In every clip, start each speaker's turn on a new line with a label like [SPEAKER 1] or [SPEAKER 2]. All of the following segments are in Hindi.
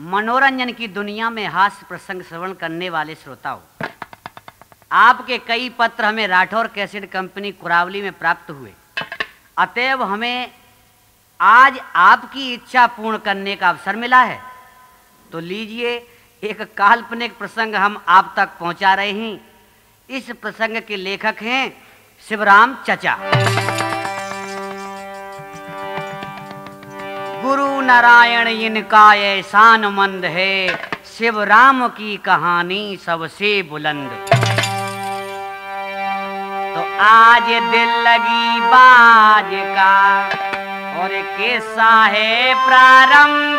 [SPEAKER 1] मनोरंजन की दुनिया में हास्य प्रसंग श्रवण करने वाले श्रोताओं, आपके कई पत्र हमें राठौर कैसेट कंपनी कुरावली में प्राप्त हुए। अतएव हमें आज आपकी इच्छा पूर्ण करने का अवसर मिला है, तो लीजिए एक काल्पनिक प्रसंग हम आप तक पहुंचा रहे हैं। इस प्रसंग के लेखक हैं शिवराम चचा। गुरु नारायण इनका एहसान मंद है, शिवराम की कहानी सबसे बुलंद। तो आज दिल लगी बाज का और किस्सा है प्रारंभ,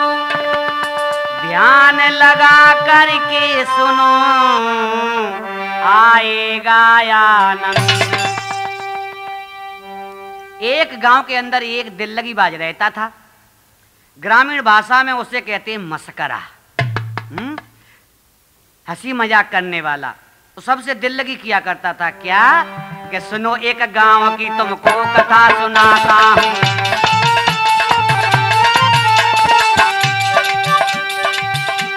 [SPEAKER 1] ध्यान लगा करके सुनो आएगा आनंद। एक गांव के अंदर एक दिल लगी बाज रहता था। ग्रामीण भाषा में उसे कहते हैं मस्करा, हंसी मजाक करने वाला। तो सबसे दिल लगी किया करता था क्या कि सुनो एक गांव की तुमको कथा सुनाता हूँ,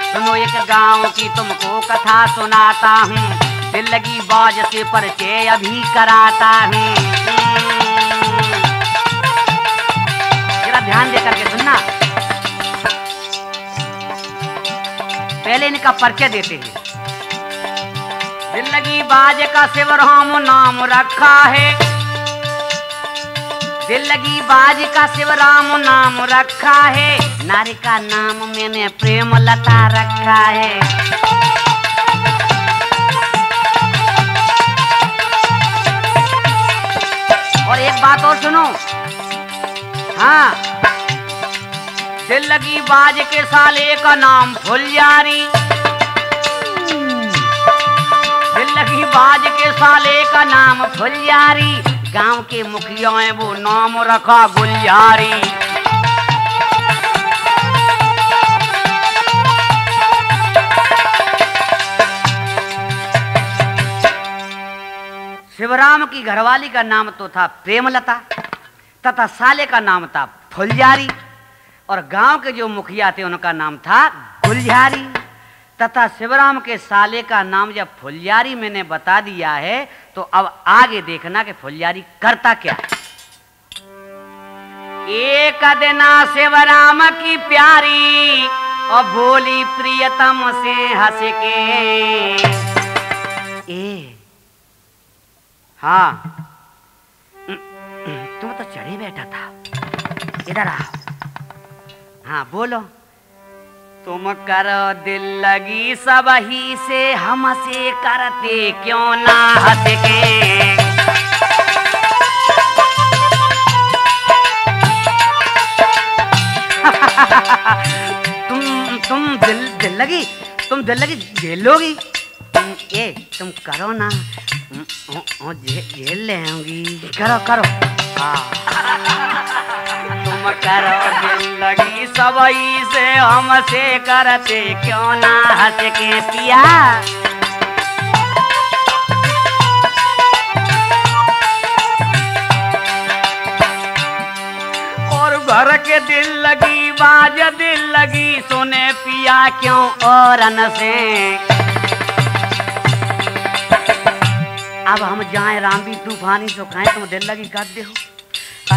[SPEAKER 1] सुनो एक गांव की तुमको कथा सुनाता हूँ, दिल लगी बाज से परिचय अभी कराता हूँ। जरा ध्यान दे करके सुनना। पहले इनका परिचय देते हैं। दिल लगी बाज का शिवराम नाम रखा है, दिल लगी बाज का शिवराम नाम रखा है, नारी का नाम मैंने प्रेम लता रखा है। और एक बात और सुनो, हाँ, दिल लगी बाज के साले का नाम फुलझारी, दिल लगी बाज के साले का नाम फुलझारी, गांव के मुखिया हैं वो नाम रखा गुलझारी। शिवराम की घरवाली का नाम तो था प्रेमलता तथा साले का नाम था फुलझारी, और गांव के जो मुखिया थे उनका नाम था गुलझारी, तथा शिवराम के साले का नाम जब फुलझारी मैंने बता दिया है, तो अब आगे देखना कि फुलझारी करता क्या। एक दिना शिवराम की प्यारी और बोली प्रियतम से हंस के, हाँ तुम तो चढ़े बैठा था, इधर आओ, हाँ बोलो। तुम करो दिल लगी सब ही से हमसे करते क्यों ना हंस के। तुम दिल लगी झेलोगी, तुम करो ना, झेल ले आऊंगी, करो तुम करो दिल लगी सबई से हमसे करते क्यों ना हंस के पिया। और घर के दिल लगी बाज दिल लगी सुने पिया क्यों और न से। अब हम जाए रामबी तूफानी तो खाएं, तुम दिल लगी कर दे हो।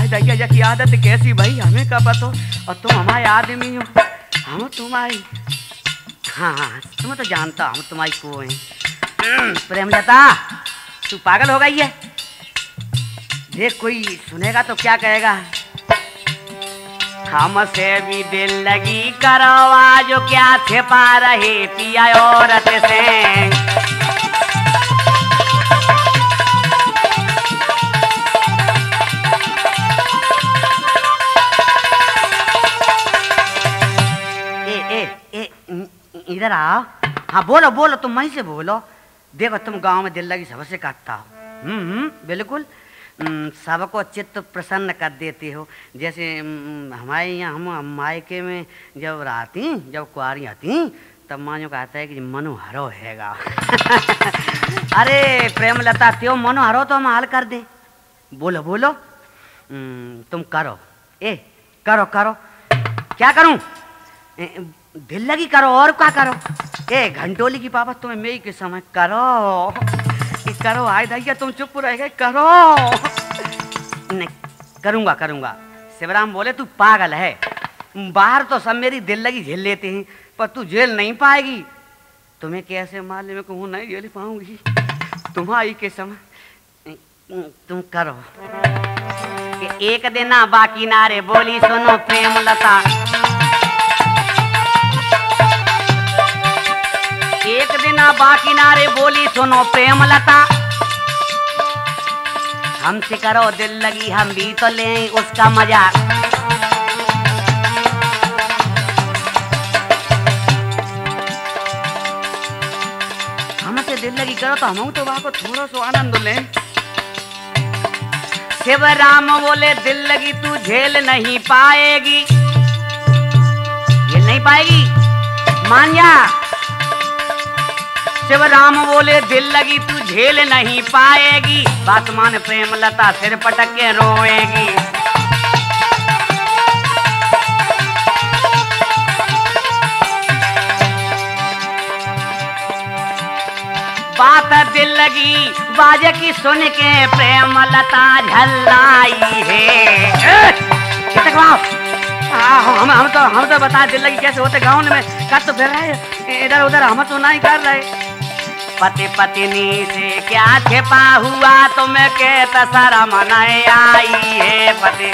[SPEAKER 1] दैया की आदत कैसी भाई हमें का पतो, और तुम हमारे आदमी हो, हम तुम्हारी, हाँ तुम्हें तो जानता हम तुम्हारी को हैं। प्रेमलता तू पागल हो गई है, देख कोई सुनेगा तो क्या कहेगा। हमसे भी दिल लगी करो आज क्या छिपा रहे पिया औरत से। इधर आओ, हाँ बोलो तुम वहीं से बोलो। देखो तुम गांव में दिल लगी सबसे काटता हो, बिल्कुल सबको चित्त प्रसन्न कर देते हो। जैसे हमारे यहाँ हम मायके में जब रहती, जब कुआरी आती, तब मानो कहता है कि मनोहरो हैगा। अरे प्रेमलता त्यो मनोहरो तो हम हाल कर दे। बोलो तुम करो, करो क्या करूं? दिल लगी करो और क्या करो। ए घंटोली की पापा तुम्हें मेरी के समय करो करो। आए भैया तुम चुप रह गए। करो। नहीं करूंगा करूंगा। शिवराम बोले तू पागल है, बाहर तो सब मेरी दिल लगी झेल लेते हैं पर तू झेल नहीं पाएगी। तुम्हें कैसे मालूम है कि हूँ नहीं झेल पाऊंगी। तुम्हारी के समय तुम करो। कि एक दिन बाकी नारे बोली सुनो प्रेम लता। एक दिन बाकी नारे बोली सुनो प्रेम लता। हमसे करो दिल लगी हम भी तो लें उसका मजा। हमसे दिल लगी करो तो हम तो वहां को थोड़ा सा आनंद लें। शिवराम बोले दिल लगी तू झेल नहीं पाएगी। झेल नहीं पाएगी मान जा। शिवराम बोले दिल लगी तू झेल नहीं पाएगी। बात मान प्रेम लता सिर पटक के रोएगी। बात दिल लगी बाजे की सुन के प्रेम लता झल्लाई है। हम तो बता दिल लगी कैसे होते गाँव में कर तो फिर रहे इधर उधर हम तो नहीं कर रहे। पति पत्नी से क्या छिपा हुआ तुम्हें के शर्म नहीं आई है। पति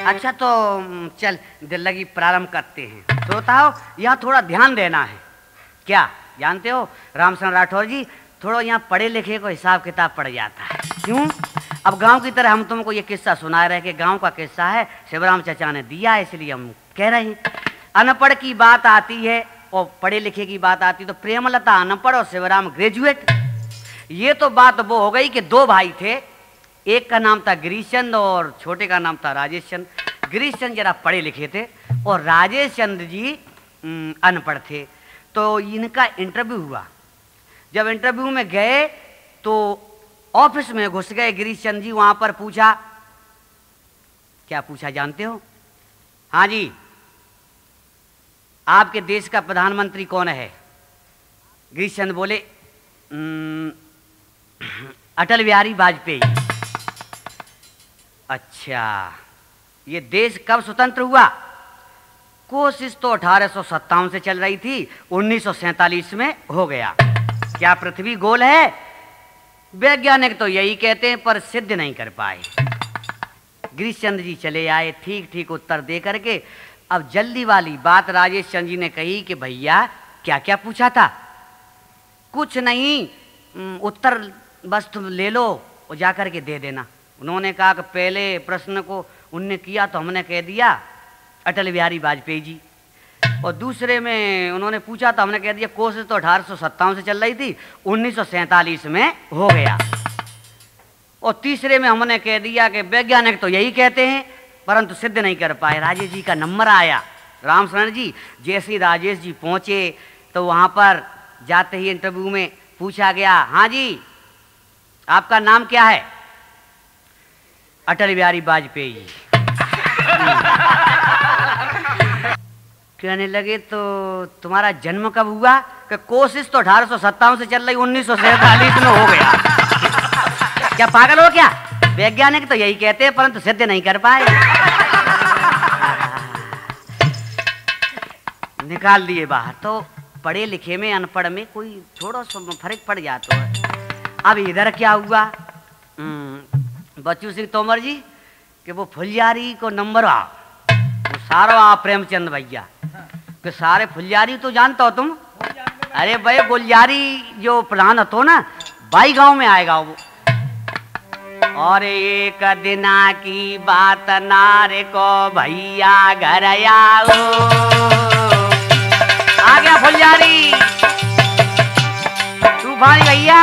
[SPEAKER 1] अच्छा तो चल दिल लगी प्रारंभ करते हैं। श्रोताओं यहाँ थोड़ा ध्यान देना है। क्या जानते हो रामचंद्र राठौर जी थोड़ा यहाँ पढ़े लिखे को हिसाब किताब पड़ जाता है। क्यों? अब गांव की तरह हम तुमको ये किस्सा सुना रहे कि गांव का किस्सा है शिवराम चाचा ने दिया है इसलिए हम कह रहे हैं। अनपढ़ की बात आती है और पढ़े लिखे की बात आती है तो प्रेमलता अनपढ़ और शिवराम ग्रेजुएट। ये तो बात वो हो गई कि दो भाई थे, एक का नाम था गिरीश चंद और छोटे का नाम था राजेश चंद। गिरीश चंद जरा पढ़े लिखे थे और राजेश चंद जी अनपढ़ थे। तो इनका इंटरव्यू हुआ। जब इंटरव्यू में गए तो ऑफिस में घुस गए गिरीश चंद जी। वहां पर पूछा, क्या पूछा जानते हो? हाँ जी, आपके देश का प्रधानमंत्री कौन है? गिरीश चंद बोले अटल बिहारी वाजपेयी। अच्छा, ये देश कब स्वतंत्र हुआ? कोशिश तो 1857 से चल रही थी, 1947 में हो गया। क्या पृथ्वी गोल है? वैज्ञानिक तो यही कहते हैं पर सिद्ध नहीं कर पाए। गिरीश चंद जी चले आए ठीक ठीक उत्तर दे करके। अब जल्दी वाली बात राजेश चंद जी ने कही कि भैया क्या क्या पूछा था? कुछ नहीं, उत्तर बस तुम ले लो और जा कर के दे देना। उन्होंने कहा कि पहले प्रश्न को उनने किया तो हमने कह दिया अटल बिहारी वाजपेयी जी, और दूसरे में उन्होंने पूछा तो हमने कह दिया कोशिश तो 1857 से चल रही थी, 1947 में हो गया, और तीसरे में हमने कह दिया कि वैज्ञानिक तो यही कहते हैं परंतु सिद्ध नहीं कर पाए। राजेश जी का नंबर आया। रामचंद्र जी जैसे ही राजेश जी पहुंचे तो वहां पर जाते ही इंटरव्यू में पूछा गया, हाँ जी आपका नाम क्या है? अटल बिहारी वाजपेयी। कहने लगे तो तुम्हारा जन्म कब हुआ? कि कोशिश तो 1857 से चल रही, 1947 में हो गया। क्या पागल हो क्या? वैज्ञानिक तो यही कहते हैं परंतु सिद्ध नहीं कर पाए। निकाल दिए बाहर। तो पढ़े लिखे में अनपढ़ में कोई थोड़ा सा फर्क पड़ जाता है। अब इधर क्या हुआ, बच्चू सिंह तोमर जी कि वो फुलझारी को नंबर आ, वो सारा प्रेमचंद भैया कि सारे फुलझारी तो जानता हो तुम? अरे भाई गुलजारी जो प्रधान हो ना, बाई गांव में आएगा वो। और एक दिना की बात नारे को भैया घर आओ, आ गया फुलझारी तूफानी भैया।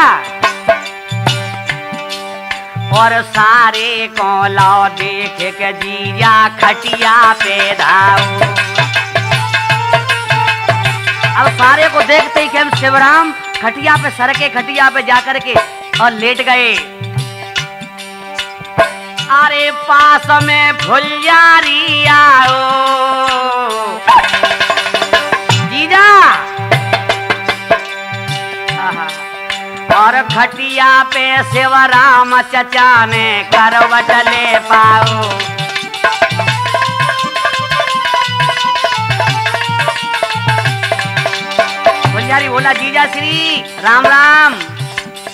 [SPEAKER 1] और सारे को लाओ देख के जीजा खटिया पे दाओ। अब सारे को देखते ही कि हम शिवराम खटिया पे सर के खटिया पे जाकर के और लेट गए। अरे पास में फुलझारी आओ जीजा, और खटिया पे शिवराम चचा ने करवट ले पाओ। फुलझारी बोला जीजा श्री राम राम,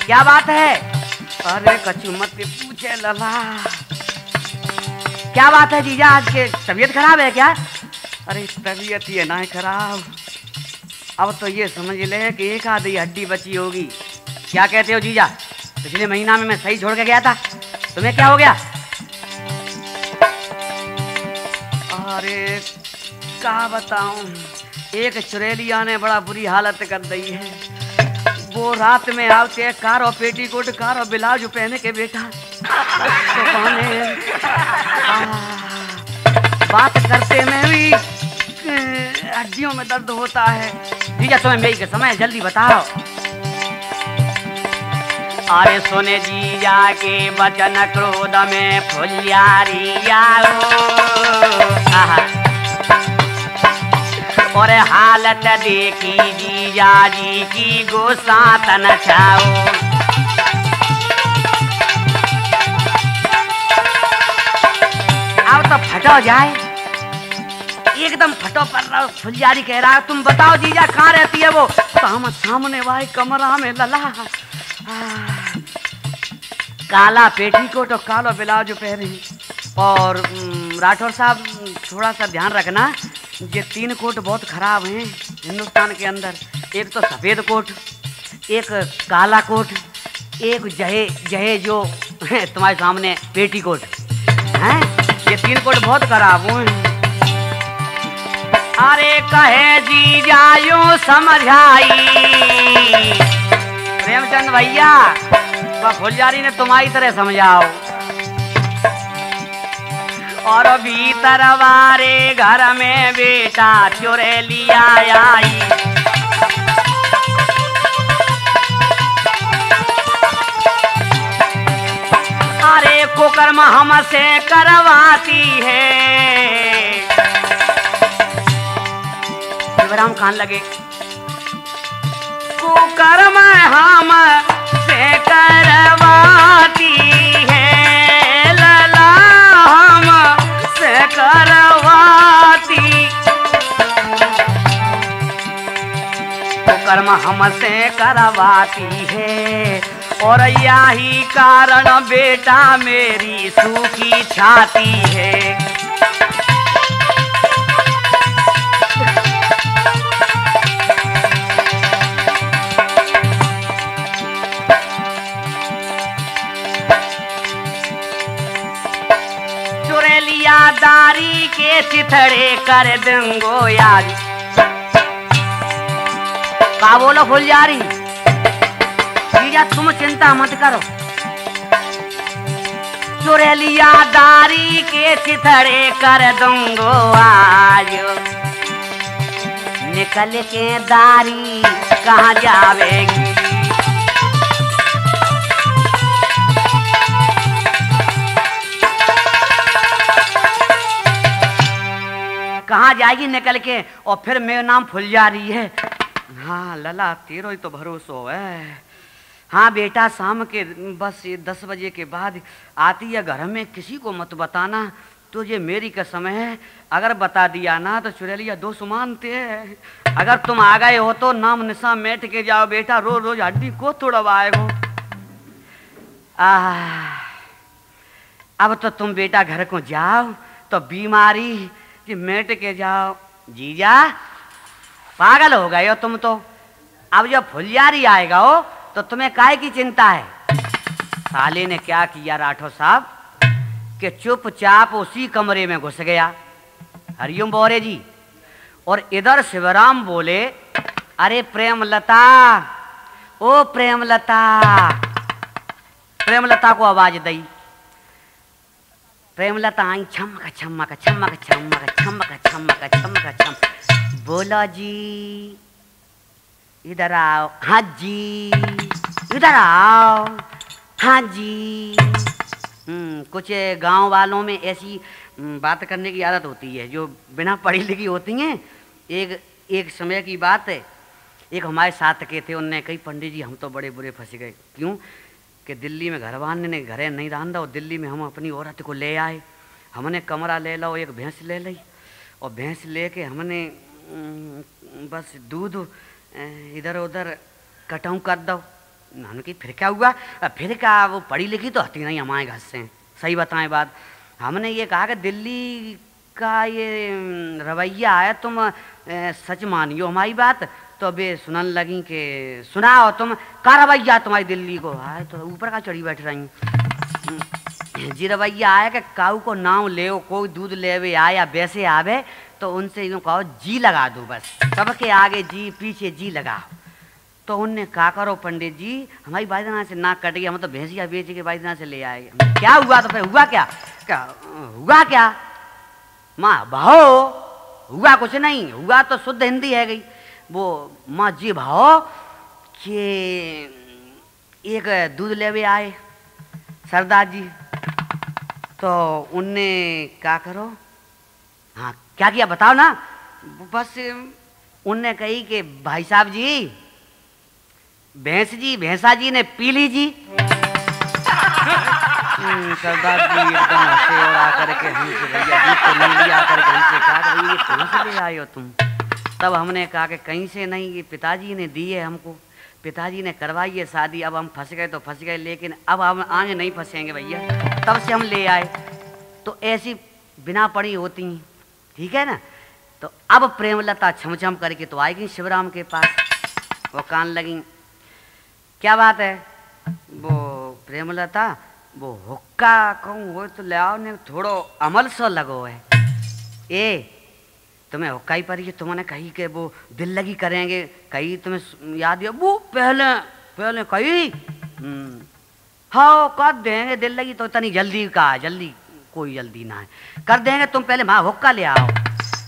[SPEAKER 1] क्या बात है? अरे कछु मत पूछे लला, क्या बात है जीजा, आज के तबीयत खराब है क्या? अरे तबीयत ये ना है खराब, अब तो ये समझ ले कि एक आधी हड्डी बची होगी। क्या कहते हो जीजा? पिछले महीना में मैं सही छोड़ के गया था, तुम्हें क्या हो गया? अरे क्या बताऊं, एक चुड़ैलिया ने बड़ा बुरी हालत कर दी है। वो रात में आते कार और पेटीकोट कार और ब्लाउज पहने के बेटा तो बात करते में भी हड्डियों में दर्द होता है। जीजा तुम्हें मेरी के समय जल्दी बताओ। अरे सुने जीजा के वचन क्रोध में फुलझारी आओ, और हालत देखी जीजा जी की गुस्सा तन छाओ। अब तो फटो जाए, एकदम फटो पड़ रहा। फुलझारी कह रहा है तुम बताओ जीजा कहाँ रहती है वो? सामने भाई कमरा में लला, काला पेटीकोट और काला ब्लाउज पहने। और राठौर साहब थोड़ा सा ध्यान रखना, ये 3 कोट बहुत खराब हैं हिंदुस्तान के अंदर। एक तो सफेद कोट, एक काला कोट, एक जहे जो तुम्हारे सामने पेटीकोट हैं। ये 3 कोट बहुत खराब हुए। अरे कहे जी जायो समझाई प्रेमचंद भैया, फुलझारी ने तुम्हारी तरह समझाओ। और भीतर वारे घर में बेटा चुड़ैलिया आई। अरे कुकर्म हमसे करवाती है। शिवराम खान लगे, कुकर्म हमसे करवाती है लला, हमसे करवाती। कुकर्म हमसे करवाती है, और यही कारण बेटा मेरी सूखी छाती है। चुड़ैलिया दारी के चिथड़े कर दूंगो यारी। का बोलो फुलझारी? जीजा तुम चिंता मत करो, चुड़ैलिया दारी के चिथड़े कर दूंगो आज। निकल के दारी कहाँ जावेगी? कहाँ जाएगी निकल के? और फिर मेरा नाम फुलझारी है। हाँ लला तेरो ही तो भरोसा है। हाँ बेटा शाम के बस 10 बजे के बाद आती है घर में, किसी को मत बताना, तो ये मेरी कसम है। अगर बता दिया ना तो चुड़ैलिया दोस्त मानते हैं। अगर तुम आ गए हो तो नाम निशा मेट के जाओ बेटा, रोज रोज हड्डी को तोड़वाएगो। अब तो तुम बेटा घर को जाओ तो बीमारी कि मेट के जाओ। जीजा पागल हो गए हो तुम तो। अब जब फुलझारी आएगा हो तो तुम्हें काहे की चिंता है? साले ने क्या किया राठौर साहब कि चुपचाप उसी कमरे में घुस गया। हरिओम बोरे जी। और इधर शिवराम बोले, अरे प्रेमलता, ओ प्रेमलता। प्रेमलता को आवाज दी। प्रेमलता आई, छमक छमक छमक छमक छमक छमक छमक छम। बोला जी। इधर आओ। हाँ जी, इधर आओ। हाँ जी। कुछ गांव वालों में ऐसी बात करने की आदत होती है जो बिना पढ़ी लिखी होती हैं। एक एक समय की बात है, एक हमारे साथ के थे, उनने कही पंडित जी हम तो बड़े बुरे फंस गए। क्यों? कि दिल्ली में घर वाले ने घरे नहीं रहा और दिल्ली में हम अपनी औरत को ले आए। हमने कमरा ले लो, एक भैंस ले ली और भैंस ले के हमने बस दूध इधर उधर कटाऊँ कर दो। हमने की फिर क्या हुआ? फिर क्या, वो पढ़ी लिखी तो हती नहीं हमारे घर से। सही बताएं बात। हमने ये कहा कि दिल्ली का ये रवैया है, तुम सच मानियो हमारी बात। तो बे सुनन लगी कि सुनाओ तुम का रवैया तुम्हारी दिल्ली को। आए तो ऊपर का चढ़ी बैठ रही जी। रवैया आया कि काऊ को नाव ले, कोई दूध लेवे आए या वैसे आवे तो उनसे यूँ कहो जी लगा दो, बस सबके आगे जी पीछे जी लगाओ। तो उनने कहा करो पंडित जी हमारी बाईदाना से नाक कट गया, हम तो भैंसिया बेच के बाईदाना से ले आए। क्या हुआ? तो फिर हुआ क्या? क्या हुआ क्या? माँ भाओ हुआ कुछ नहीं, हुआ तो शुद्ध हिंदी है गई। वो माँ जी भाओ कि एक दूध लेवे आए सरदार जी, तो उनने क्या करो। हाँ क्या किया बताओ ना। बस उनने कही कि भाई साहब जी भैंसा जी ने पी ली जी। सरदार जी एकदम हंसे और आकर के हमसे भैया दूध तो नहीं लिया करके हमसे कहा ये कहाँ से ले आए हो तुम? तब हमने कहा कि कहीं से नहीं, ये पिताजी ने दी है हमको, पिताजी ने करवाई है शादी। अब हम फंस गए तो फंस गए, लेकिन अब हम आगे नहीं फंसेंगे भैया, तब से हम ले आए। तो ऐसी बिना पढ़ी होती हैं, ठीक है ना। तो अब प्रेमलता छमछम करके तो आएगी शिवराम के पास। वो कान लगी क्या बात है? वो प्रेमलता वो हुक्का कहूँ वो तो ले आओ ने, थोड़ो अमल सो लगो है। ए तुम्हें हुक्का ही पड़ी है, तुमने कही कि वो दिल लगी करेंगे, कही तुम्हें याद है वो पहले पहले कही हाँ कर देंगे दिल लगी, तो इतनी जल्दी का जल्दी कोई जल्दी ना है, कर देंगे। तुम पहले माँ हुक्का ले आओ।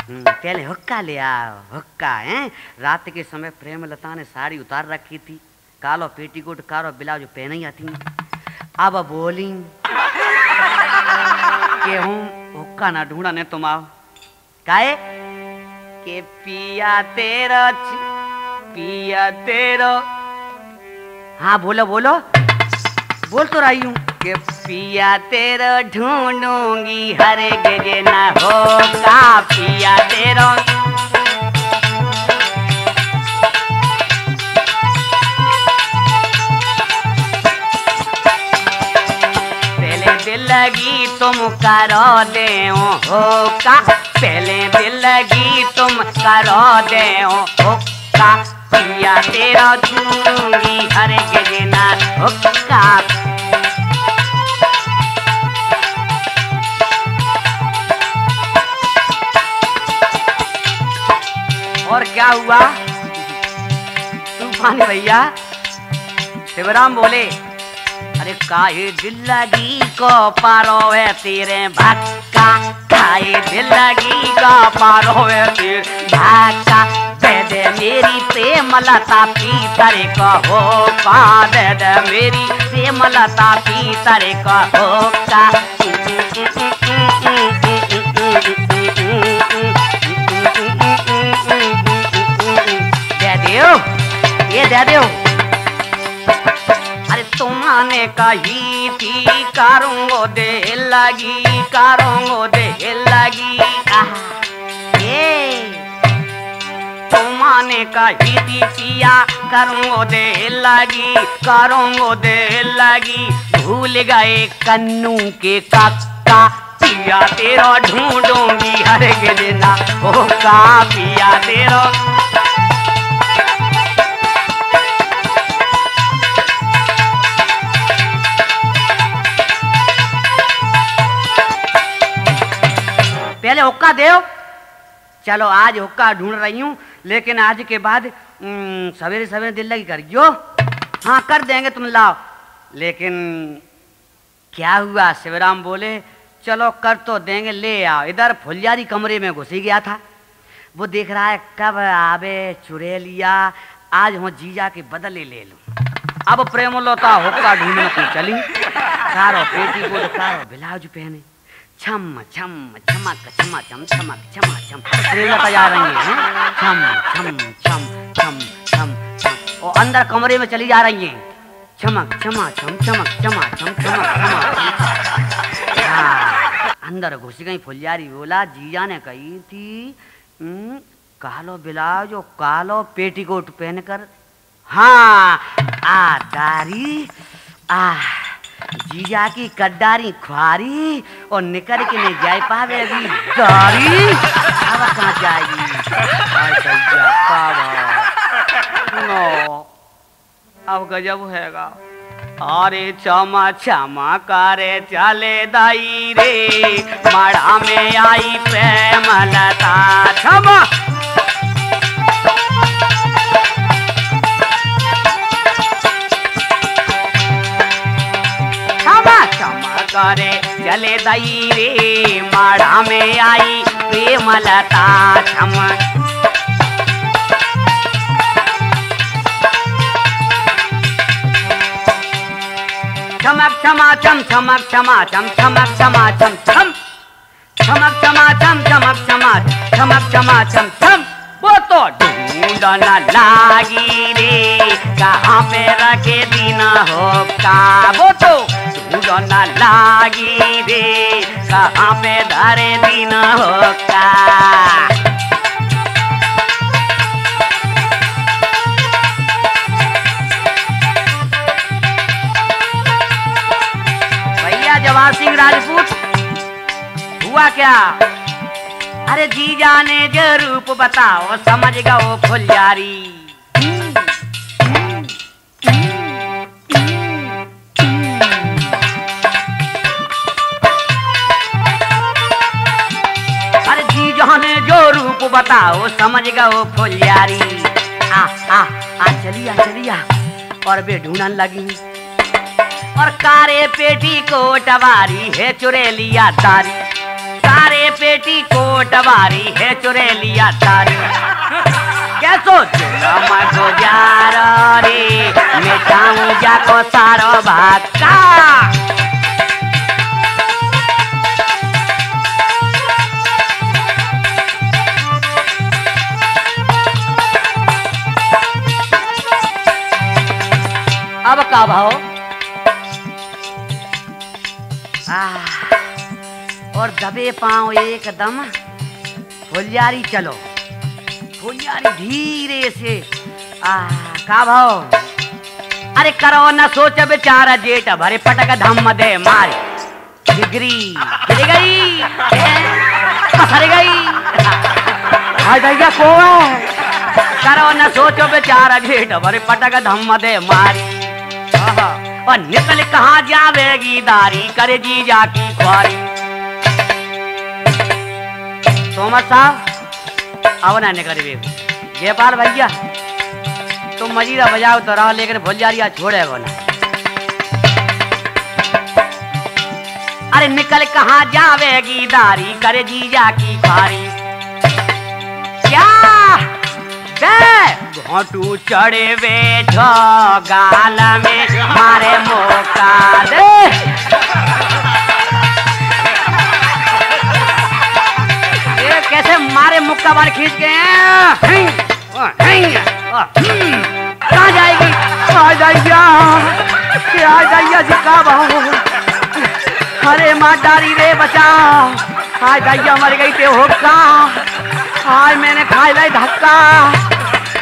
[SPEAKER 1] पहले हुक्का ले आओ। हुक्का है। रात के समय प्रेमलता ने साड़ी उतार रखी थी, कालो पेटीकोट कालो ब्लाउज जो पहने ही आती। अब बोली कि हूँ हुक्का ना ढूंढा ने तुम आओ। काहे के पिया तेरा हाँ बोलो बोलो, बोल तो रही हूँ कि पिया तेरा ढूंढूंगी हर गजे न हो का पिया तेरा। पहले दिल लगी तुम करो दे हो का, पहले दिल लगी तुम करो दे हो का पिया तेरा ढूंढूंगी हर गजे न हो का। और क्या हुआ तूफान भैया? शिवराम बोले अरे काहे दिल लगी को पारो है तेरे भक्का, काहे दिल लगी को पारो है तेरे भक्का। दे दे मेरी प्रेम लता पीतर को हो का, दे दे मेरी प्रेम लता पीतर को हो का। ये दे दो। अरे तुमने कही थी करूँगो दे लगी, करूँगो दे लगी। ये तुमने कही थी पिया करूँगो दे लगी, करूँगो दे लगी। भूल गए कन्नू के काका पिया तेरा ढूंढूंगी हर गिरना हो का पिया तेरा। पहले हुक्का दो। चलो आज हुक्का ढूंढ रही हूँ, लेकिन आज के बाद सवेरे सवेरे दिल लगी करियो। हाँ कर देंगे तुम लाओ। लेकिन क्या हुआ? शिवराम बोले चलो कर तो देंगे, ले आओ। इधर फुलझारी कमरे में घुस ही गया था। वो देख रहा है कब आवे चुड़ैलिया आज हम जीजा के बदले ले लूं। अब प्रेमलता हुक्का ढूंढने को चली, कारो पेटीकोट कारो ब्लाउज पहने, छम छम छमक छमा छम छमक छमा छम प्रेमलता जा रही है, छम छम छम छम छम छम, और अंदर कमरे में चली जा रही है, छमक छमा छम छमक छमा छम छमक छमा। हाँ, अंदर घुस गई फुलझारी। बोला जीजा ने कही थी कालो ब्लाउज और कालो पेटीकोट पहनकर, हाँ आ दारी आ जीजा की कड्डारी ख्वारी और निकल के नहीं जाए पावे अभी दारी। अब कहाँ जाएगी? अब गजब हैगा। अरे क्षमा क्षमा करे चले दाई रे, माड़ा में आई प्रेमलता। क्षमा करे चले दाई रे, माड़ा में आई प्रेमलता। क्षमा छमक क्षमा छम छमक क्षमा छम छमक क्षमा छम छम छमक क्षमा छम छमक क्षमा छमक क्षमा छम छम। वो तो ढूंढना लागी रे, कहाँ पे रखे दीना हो का। वो तो ढूंढना लागी रे, कहाँ पे धरे दीना हो का। भैया जवाहर सिंह राजपूत हुआ क्या? अरे जीजा ने जो रूप बताओ समझ गओ फुलझारी। अरे जीजा ने जो रूप बताओ समझ गओ फुलझारी। आ चलिया चलिया और वे ढूंढन लगी, और कारे पेटी कोट वारी है चुरेलिया दारी, कारे पेटी कोट वारी है चुरेलिया दारी। कैसो मैं गुजारा रे, मिटाऊं जाको सारो भाका। अब का भाव? और दबे पांव एकदम फुलझारी चलो, फुलझारी धीरे से। का भाव? अरे करो न सोच बेचारा जेठ भरे पटक धम दे मारे, डिग्री गिर गई फंस गई। भैया को करो न सोचो बेचारा जेठ भरे पटक धम दे मारी, और निकल कहाँ जावेगी दारी, करे जीजा की ख्वारी। तोमर साहब अब ना निकल जयपाल भैया, तुम मजीरा बजाओ तो रहो, लेकिन फुलझारिया छोड़ेगा ना। अरे निकल कहाँ जावेगी दारी, करे जीजा की ख्वारी। क्या घोटू चढ़े बैठो गाल में मारे मौका दे। ये कैसे मारे मुक्का बार खींच के कहाँ जाएगी? आ जाइया क्या जाइया जिका बहु। अरे माँ डारी रे बचाओ, आ जाइया मर गई ते होका। आज मैंने खाई लाई धक्का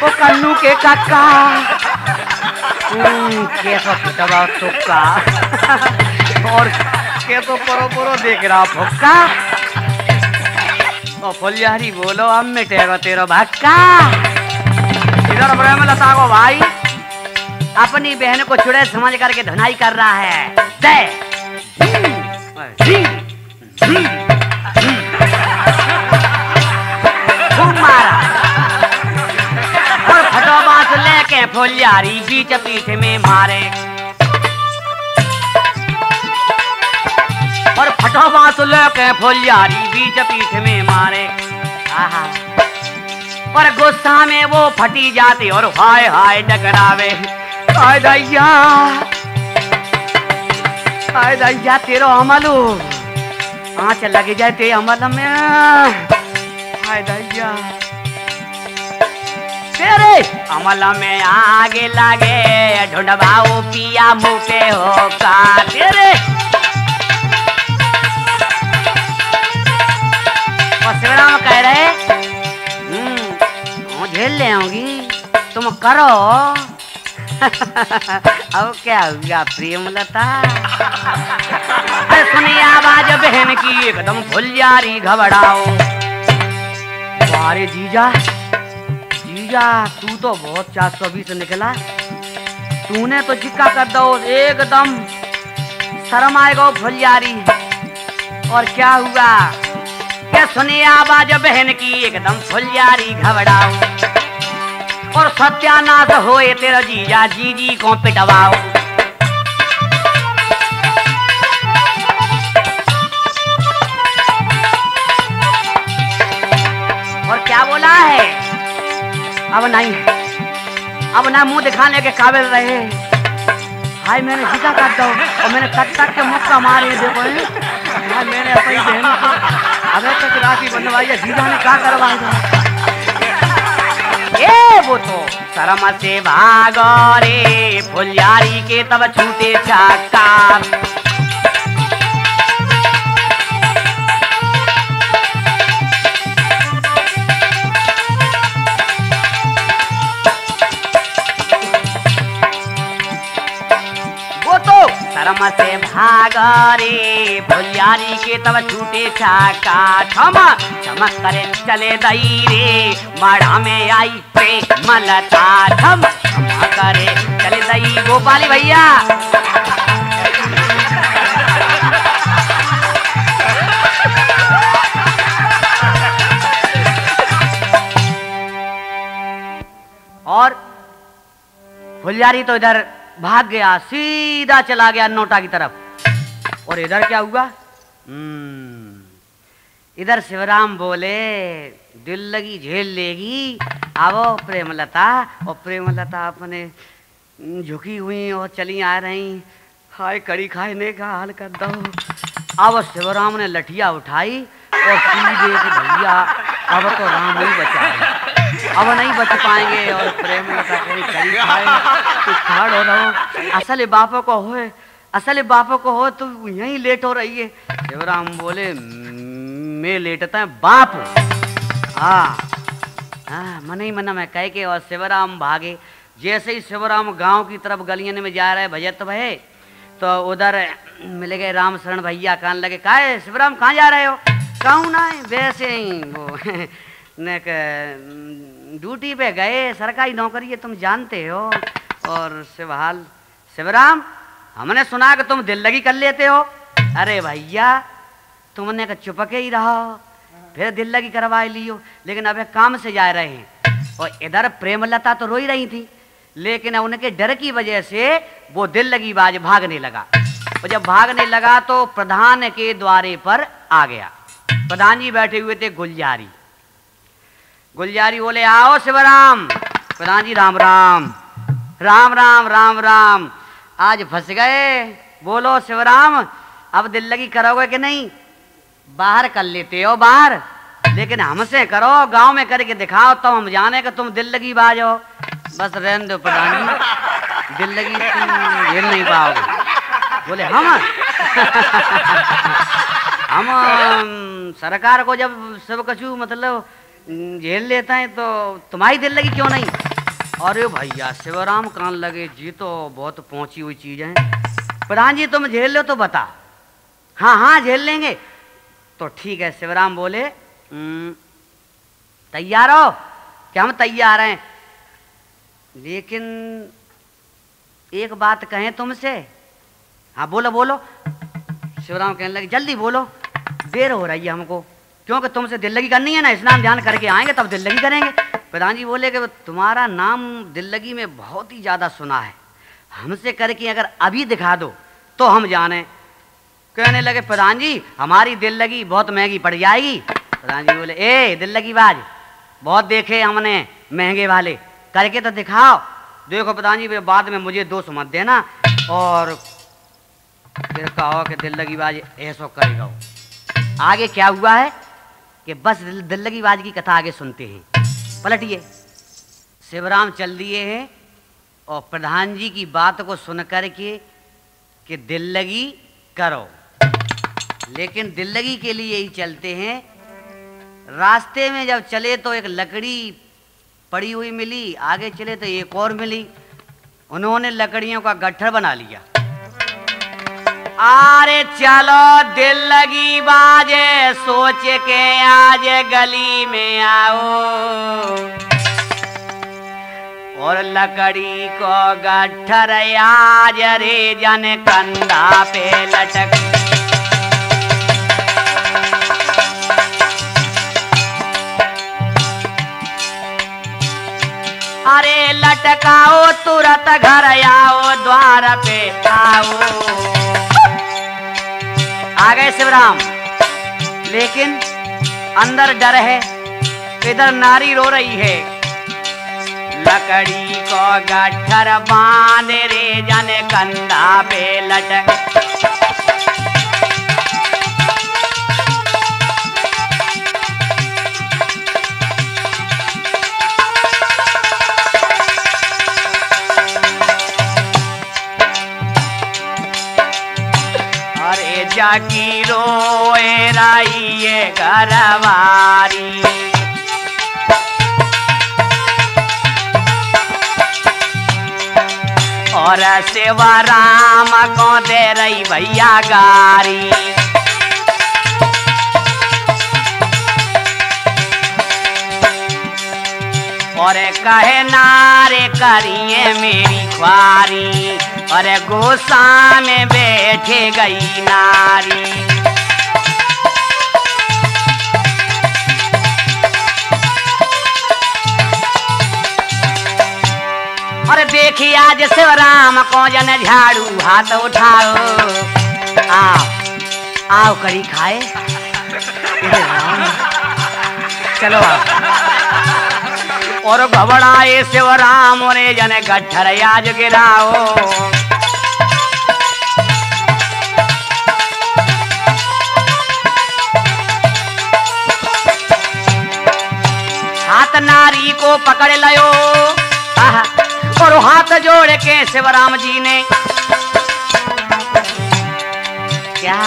[SPEAKER 1] वो कन्नू के काका। कैसा दबाव तुक्का और कैसो परो परो देख रहा फुक्का। ओ फुलझारी बोलो अब मिटेगा तेरा भक्का। इधर प्रेमलता को भाई अपनी बहन को चुड़ैल समझ करके धुनाई कर रहा है। खूब मारा और फटो बांस लेके फुलझारी बीच पीठ में मारे, और फटो बांस लेके फुलझारी बीच पीठ में मारे। आहा और गुस्सा में वो फटी जाती और हाय हाय टकरावे। हाय दैया तेरो अमलू आँच लग जाए ते अमल में। हाय दैया तेरे अमल में आगे लगे ढूंढवाओ पिया मुँह पे हो का तेरे। और शिवराम कह रहे झेल ले आऊंगी तुम करो। अब क्या हुआ प्रेमलता। सुनी आवाज बहन की एकदम फुलझारी घबराओ। अरे जीजा तू तो बहुत 420 निकला। तूने तो चिक्का कर दो एकदम शर्म आएगा फुलझारी। और क्या हुआ क्या सुनी आवाज बहन की एकदम फुलझारी घबराओ। और सत्यानाश होए तेरा जीजा जीजी को पिटवाओ। और क्या बोला है अब ना मुंह दिखाने के काबिल रहे। हाय मैंने जीजा काट दो और मैंने तक के मुक्का मारे। देखो हाय मैंने अपनी बहन को अबे तक राखी बनवाई है जीजा ने क्या करवाया। ये वो तो शर्म से भागो रे फुलझारी के तब छूटे छक्का। वो तो शर्म से भागो रे फुलझारी के तब छूटे छक्का। चमक करे चले दई रे माड़ा में आई प्रेमलता। चमक करे चले दई गोपाली भैया। और फुलझारी तो इधर भाग गया सीधा चला गया नोटा की तरफ। और इधर क्या हुआ इधर शिवराम बोले दिल लगी झेल लेगी आवो प्रेमलता। और प्रेमलता अपने झुकी हुई और चली आ रही। हाय कड़ी खाने का हाल कर दो। अब शिवराम ने लठिया उठाई और सीधे से भैया अब तो राम ही बचा है। अब नहीं बच पाएंगे। और प्रेमलता कड़ी खाए तो खड़ हो रहो। असल बापों को हो तो यहीं लेट हो रही है। शिवराम बोले मैं लेटता है बाप। मन ही मन में कह के और शिवराम भागे। जैसे ही शिवराम गांव की तरफ गलियन में जा रहे भजत भये तो उधर मिल गए राम शरण भैया। कहने लगे काहे शिवराम कहाँ जा रहे हो। कहूँ ना वैसे ही वो ड्यूटी पे गए सरकारी नौकरी है तुम जानते हो। और शिवराम हमने सुना कि तुम दिल लगी कर लेते हो। अरे भैया तुमने का चुपके ही रहो फिर दिल लगी करवा लियो। लेकिन अब काम से जा रहे हैं। और इधर प्रेमलता तो रोई रही थी लेकिन उनके डर की वजह से वो दिल लगी बाज भागने लगा। और जब भागने लगा तो प्रधान के द्वारे पर आ गया। प्रधान जी बैठे हुए थे गुलजारी बोले आओ शिवराम। प्रधान जी राम राम। राम राम राम राम। आज फंस गए। बोलो शिवराम अब दिल लगी करोगे कि नहीं। बाहर कर लेते हो बाहर लेकिन हमसे करो गांव में करके दिखाओ तो हम जाने का तुम दिल लगी बाज हो। बस रहने दो प्रधान जी दिल लगी तुम झेल नहीं पाओगे। बोले हम सरकार को जब सब कछु मतलब झेल लेता है तो तुम्हारी दिल लगी क्यों नहीं। अरे भैया शिवराम कान लगे जी तो बहुत पहुंची हुई चीज है। प्रधान जी तुम झेल लो तो बता। हाँ झेल लेंगे। तो ठीक है शिवराम बोले तैयार हो क्या। हम तैयार हैं लेकिन एक बात कहें तुमसे। हाँ बोलो। शिवराम कहने लगे जल्दी बोलो देर हो रही है हमको क्योंकि तुमसे दिल लगी करनी है ना। स्नान ध्यान करके आएंगे तब दिल लगी करेंगे। प्रधान जी बोले कि तुम्हारा नाम दिल लगी में बहुत ही ज्यादा सुना है। हमसे करके अगर अभी दिखा दो तो हम जाने। कहने लगे प्रधान जी हमारी दिल लगी बहुत महंगी पड़ जाएगी। प्रधान जी बोले ए दिल लगी बाज बहुत देखे हमने महंगे वाले, करके तो दिखाओ। देखो प्रधान जी बाद में मुझे दोष मत देना, और फिर कहो कि दिल लगी बाज ऐसा करेगा। आगे क्या हुआ है कि बस दिल लगी बाज की कथा आगे सुनते हैं। पलटिए, शिवराम चल दिए हैं और प्रधान जी की बात को सुन कर के कि दिल लगी करो, लेकिन दिल लगी के लिए ही चलते हैं। रास्ते में जब चले तो एक लकड़ी पड़ी हुई मिली, आगे चले तो एक और मिली। उन्होंने लकड़ियों का गट्ठर बना लिया। अरे चलो दिल लगी बाजे, सोच के आज गली में आओ, और लकड़ी को गट्ठर आज रे जन कंधा पे लटक। अरे लटकाओ तुरंत घर आओ, द्वार पे आओ। आ गए शिवराम, लेकिन अंदर डर है। इधर नारी रो रही है। लकड़ी को गट्ठर बांध रे जन कंधा पे लटक। जाकी रोए राइए घरवारी, और शिवराम को दे रही भैया गारी। और कहे नारे करिए मेरी ख्वारी, अरे गोसा में बैठे गई नारी। अरे देखिए आज शिवराम को जन झाड़ू हाथ उठाओ, आओ आओ कड़ी खाए। चलो आओ। और घबराए शिवराम रे जन गट्ठर आज गिराओ। हाथ नारी को पकड़ लियो, और हाथ जोड़ के शिवराम जी ने क्या,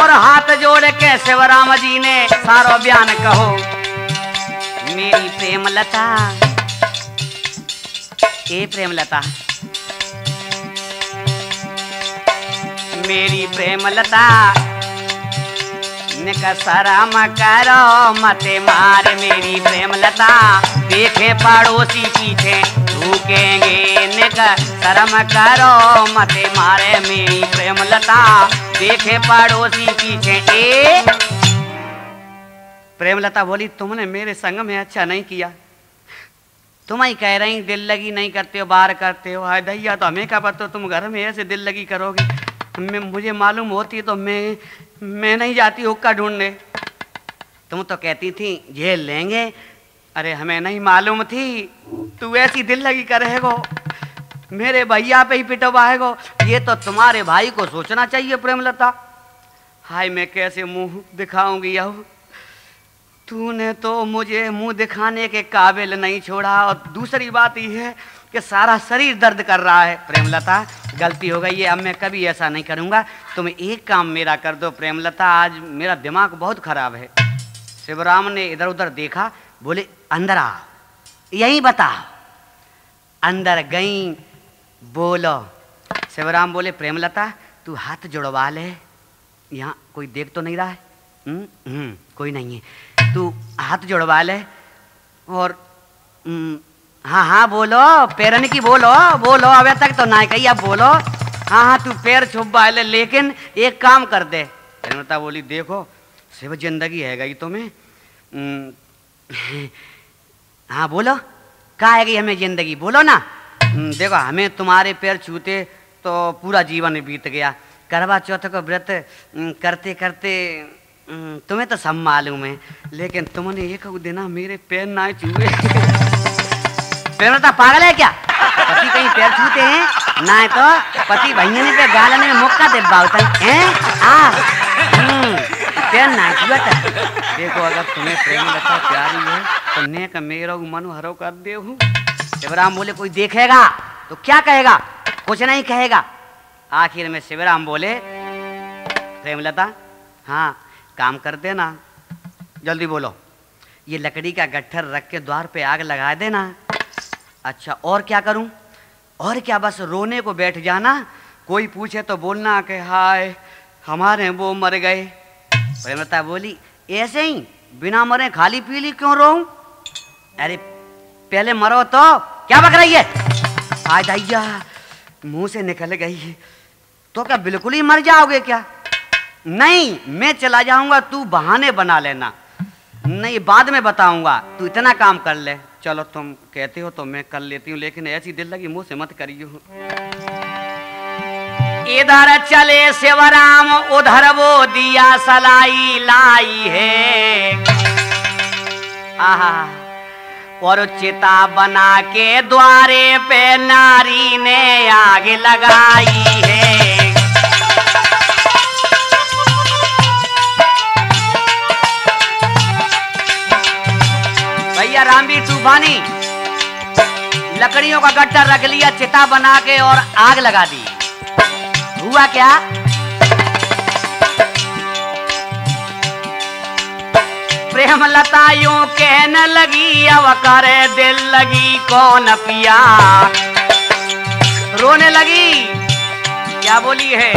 [SPEAKER 1] और हाथ जोड़ के शिवराम जी ने सारो बयान कहो। मेरी प्रेमलता, ए प्रेमलता, मेरी प्रेमलता, निक शरम करो मते मार। मेरी प्रेमलता, देखे पड़ोसी पीछे झुकेंगे, निक शरम करो मते मारे। मेरी प्रेमलता, देखे पड़ोसी पीछे। ए प्रेमलता बोली, तुमने मेरे संग में अच्छा नहीं किया। तुम ही कह रही दिल लगी नहीं करते हो, बाहर करते हो। हाय दैया, तो हमें क्या पता तुम घर में ऐसे दिल लगी करोगे। मुझे मालूम होती तो मैं नहीं जाती हुक्का ढूंढने। तुम तो कहती थी झेल लेंगे। अरे हमें नहीं मालूम थी तू ऐसी दिल लगी करेगो, मेरे भैया पे ही पिटवाएगो। ये तो तुम्हारे भाई को सोचना चाहिए प्रेमलता। हाय मैं कैसे मुंह दिखाऊंगी यह, तूने तो मुझे मुंह दिखाने के काबिल नहीं छोड़ा। और दूसरी बात यह है कि सारा शरीर दर्द कर रहा है। प्रेमलता गलती हो गई है, अब मैं कभी ऐसा नहीं करूँगा। तुम एक काम मेरा कर दो प्रेमलता, आज मेरा दिमाग बहुत खराब है। शिवराम ने इधर उधर देखा, बोले अंदर आ, यही बता। अंदर गई, बोलो। शिवराम बोले प्रेमलता तू हाथ जुड़वा ले, यहाँ कोई देख तो नहीं रहा है। कोई नहीं है, तू हाथ जुड़वा ले। और हाँ हाँ बोलो, पैरन की बोलो बोलो, अबे तक तो ना कही, अब बोलो। हाँ हाँ तू पैर छुपवा ले, लेकिन एक काम कर दे। प्रेमलता बोली देखो सिर्फ जिंदगी है गई तुम्हें। हाँ बोलो, क्या है गई हमें जिंदगी, बोलो ना। देखो हमें तुम्हारे पैर छूते तो पूरा जीवन बीत गया। करवा चौथ को व्रत करते करते तुम्हें तो सब मालूम है, लेकिन तुमने एक दिन मेरे पैर ना छुए। प्रेमलता पागल है क्या? पति कहीं पैर छूते हैं ना, तो पति भैया ने पे गालने में मुक्का दे बाउता हैं। पैर ना छुआ था। देखो अगर तुम्हें प्रेमलता प्यारी है तो नेक मेरा मन हरो कर दे हूँ। शिवराम बोले कोई देखेगा तो क्या कहेगा? कुछ नहीं कहेगा। आखिर में शिवराम बोले प्रेमलता हाँ काम कर देना, जल्दी बोलो। ये लकड़ी का गट्ठर रख के द्वार पे आग लगा देना। अच्छा और क्या करूं? और क्या बस रोने को बैठ जाना, कोई पूछे तो बोलना कि हाय हमारे वो मर गए। प्रेमलता बोली ऐसे ही बिना मरे खाली पीली क्यों रोऊं? अरे पहले मरो तो। क्या बक रही है? आज दैया मुंह से निकल गई। तो क्या बिल्कुल ही मर जाओगे क्या? नहीं मैं चला जाऊंगा, तू बहाने बना लेना। नहीं बाद में बताऊंगा, तू इतना काम कर ले। चलो तुम कहते हो तो मैं कर लेती हूँ, लेकिन ऐसी दिल लगी मुंह से मत करियो। इधर चले शिवराम उधर वो दिया सलाई लाई है। आहा और चिता बना के द्वारे पे नारी ने आग लगाई है। भैया रामवीर तूफानी लकड़ियों का गट्ठा रख लिया, चिता बना के और आग लगा दी। हुआ क्या? प्रेमलता यूं कहने लगी अब करे दिल लगी कौन पिया। रोने लगी। क्या बोली है?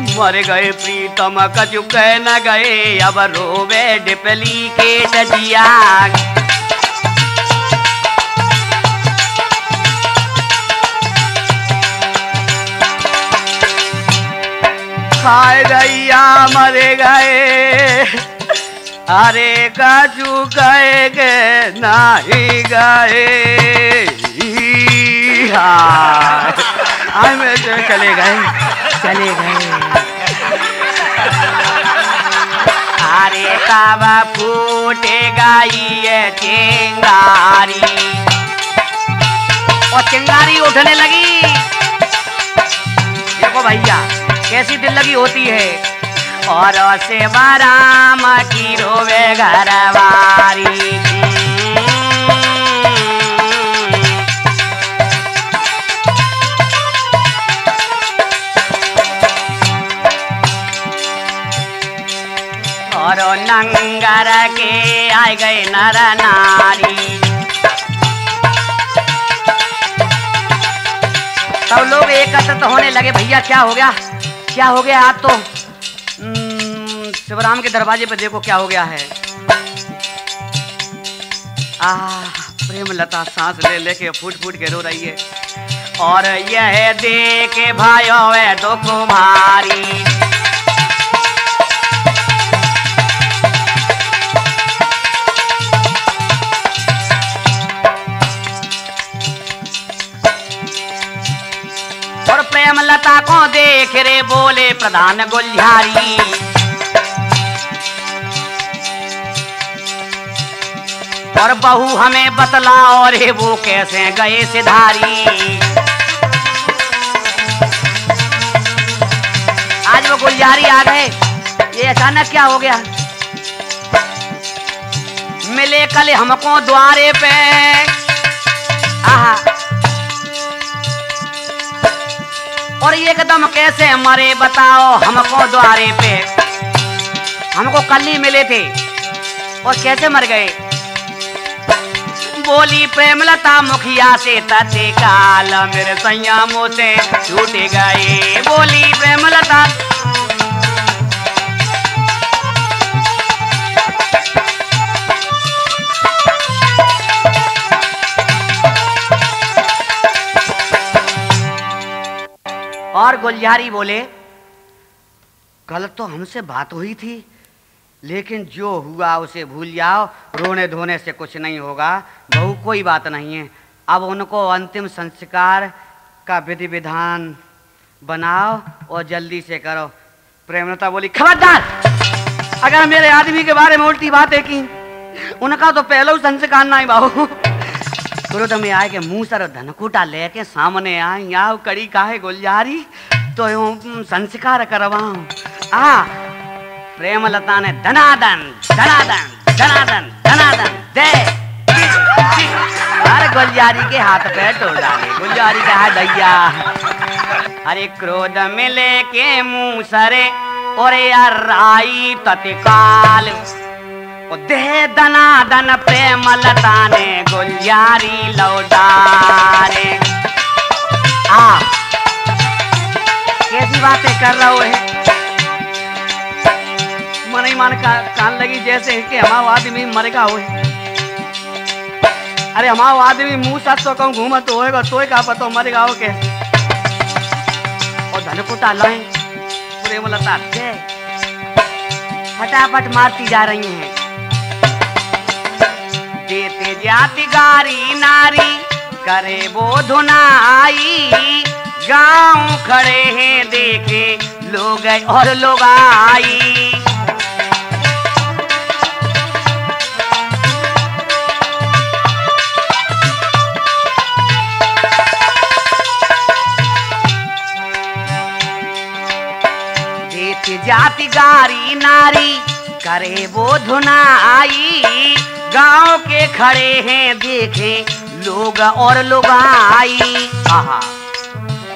[SPEAKER 1] मर गए प्रीतम कछु कह न गए, अब रोवे डिपली के डजिया। हाय दैया मर गए, अरे कछु कहे के नहीं गए। हाँ में चले गए चले गए। अरे तब फूटेगा ये चिंगारी। और चिंगारी उठने लगी। देखो भैया कैसी दिल लगी होती है। और शिवराम की रोवे घरवारी। और नंगर के आए गए नर नारी। सब लोग एकत्रित होने लगे। भैया क्या हो गया? क्या हो गया? आप तो शिवराम के दरवाजे पे देखो क्या हो गया है। प्रेमलता सांस ले लेके फूट फूट के रो रही है। और यह देखे भाइयों वे दुख भारी। और प्रेमलता को देख रे बोले प्रधान गुलझारी। और बहू हमें बतलाओ रे वो कैसे गए सिधारी। आज वो गुलझारी आ गए। ये अचानक क्या हो गया? मिले कल हमको द्वारे पे। आहा और एकदम कैसे मरे बताओ हमको द्वारे पे। हमको कल ही मिले थे और कैसे मर गए? बोली प्रेमलता मुखिया से तते काल मेरे सैया मुँह से छूट गए। बोली प्रेमलता और गुलझारी बोले कल तो हमसे बात हुई थी, लेकिन जो हुआ उसे भूल जाओ। रोने धोने से कुछ नहीं होगा। बहू कोई बात नहीं है। अब उनको अंतिम संस्कार का विधि विधान बनाओ और जल्दी से करो। प्रेमलता बोली खबरदार। अगर मेरे आदमी के बारे में उल्टी बातें की, उनका तो पहले संस्कार नहीं बाबू। क्रोध में आए के मुंह सर धनकुटा लेके सामने आई, आओ कड़ी काहे गुलजारी तो संस्कार करवाऊं। प्रेमलता ने धनादन धनादन धनादन धनादन दे। अरे गुलजारी के हाथ पे तोड़ डाले, गुलजारी का हाथ दैया। अरे क्रोध में लेके मुंह सरे और यार आई तत्काल, दे दनादन प्रेमलता ने गुलजारी लौटारे। कैसी बातें कर रहे हो है? मन ही मन कान लगी जैसे कि हमारा आदमी मरेगा हो। अरे हमारा आदमी मुंह साथ तो कहूँ घूमत होएगा तो का पता मरेगा हो कैसे। और धनकुटा लाए प्रेमलता दे, फटाफट मारती जा रही हैं। देते जाती गारी नारी करे वो धुनाई, गांव खड़े हैं देखे लोग और लोग आई। देते जाती गारी नारी करे वो धुनाई, गांव के खड़े हैं देखे लोग और लोग आई। आहा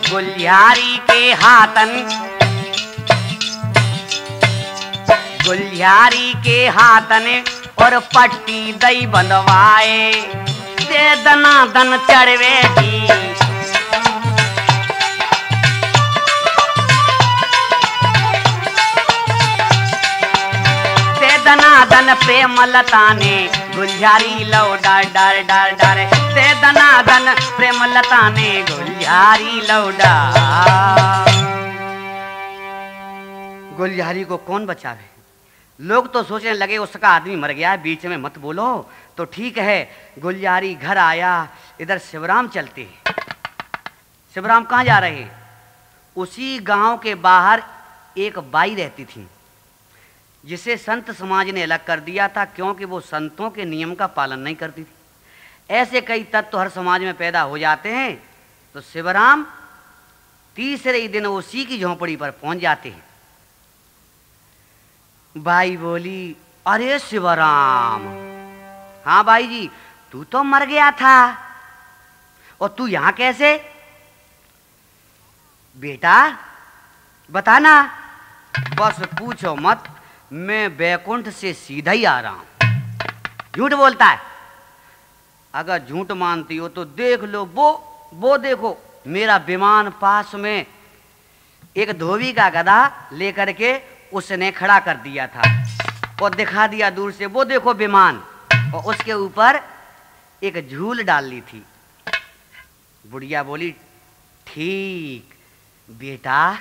[SPEAKER 1] गुलजारी के हाथन, गुलजारी के हाथन और पट्टी दई बंधवाए, दे दनादन चढ़वे की। दे दनादन प्रेमलता ने गुलजारी लौटा डार डार डार, दे दनादन प्रेमलता ने गुलजारी लौटा। गुलजारी को कौन बचावे? लोग तो सोचने लगे उसका आदमी मर गया है, बीच में मत बोलो। तो ठीक है, गुलजारी घर आया। इधर शिवराम चलते। शिवराम कहाँ जा रहे? उसी गांव के बाहर एक बाई रहती थी जिसे संत समाज ने अलग कर दिया था, क्योंकि वो संतों के नियम का पालन नहीं करती थी। ऐसे कई तत्व हर समाज में पैदा हो जाते हैं। तो शिवराम तीसरे ही दिन उसी की झोंपड़ी पर पहुंच जाते हैं। बाई बोली, अरे शिवराम। हाँ बाई जी, तू तो मर गया था और तू यहां कैसे? बेटा बताना। बस पूछो मत, मैं बैकुंठ से सीधा ही आ रहा हूं। झूठ बोलता है। अगर झूठ मानती हो तो देख लो, वो देखो मेरा विमान पास में एक धोबी का गधा लेकर के उसने खड़ा कर दिया था और दिखा दिया दूर से, वो देखो विमान, और उसके ऊपर एक झूल डाल ली थी। बुढ़िया बोली, ठीक बेटा,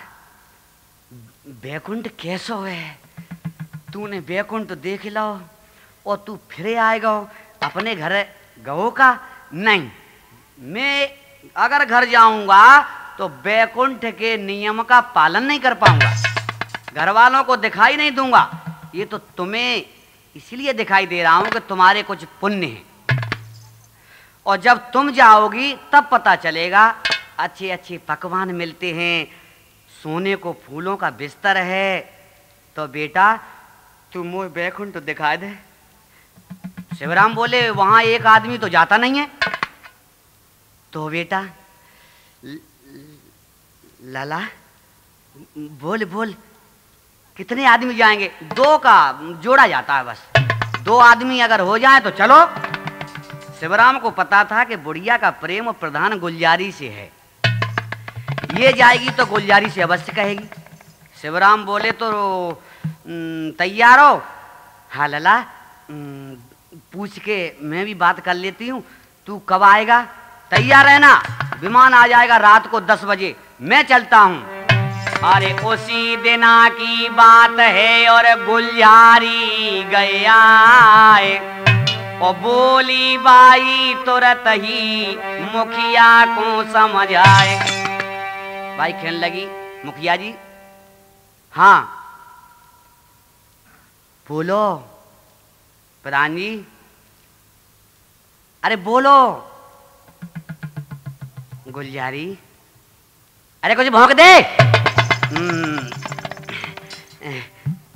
[SPEAKER 1] बैकुंठ कैसो है? तूने बैकुंठ देख लो और तू फिर आएगा अपने घर गहो का? नहीं, मैं अगर घर जाऊंगा तो बैकुंठ के नियम का पालन नहीं कर पाऊंगा, घर वालों को दिखाई नहीं दूंगा। ये तो तुम्हें इसलिए दिखाई दे रहा हूं कि तुम्हारे कुछ पुण्य हैं, और जब तुम जाओगी तब पता चलेगा। अच्छे अच्छे पकवान मिलते हैं, सोने को फूलों का बिस्तर है। तो बेटा तू मुझे बैकुंठ दिखा दे। शिवराम बोले, वहां एक आदमी तो जाता नहीं है। तो बेटा लाला बोल बोल, कितने आदमी जाएंगे? 2 का जोड़ा जाता है बस। 2 आदमी अगर हो जाए तो चलो। शिवराम को पता था कि बुढ़िया का प्रेम प्रधान गुलजारी से है, ये जाएगी तो गुलजारी से अवश्य कहेगी। शिवराम बोले, तो तैयार हो? हाँ लाला, पूछ के मैं भी बात कर लेती हूँ। तू कब आएगा? तैयार रहना, विमान आ जाएगा रात को 10 बजे, मैं चलता हूँ। अरे उसी दिना की बात है और गुलजारी गया और बोली बाई तुरंत ही मुखिया को समझ आए। बाई कहने लगी, मुखिया जी, हाँ बोलो प्रधान जी, अरे बोलो। गुलजारी, अरे कुछ भौंक दे।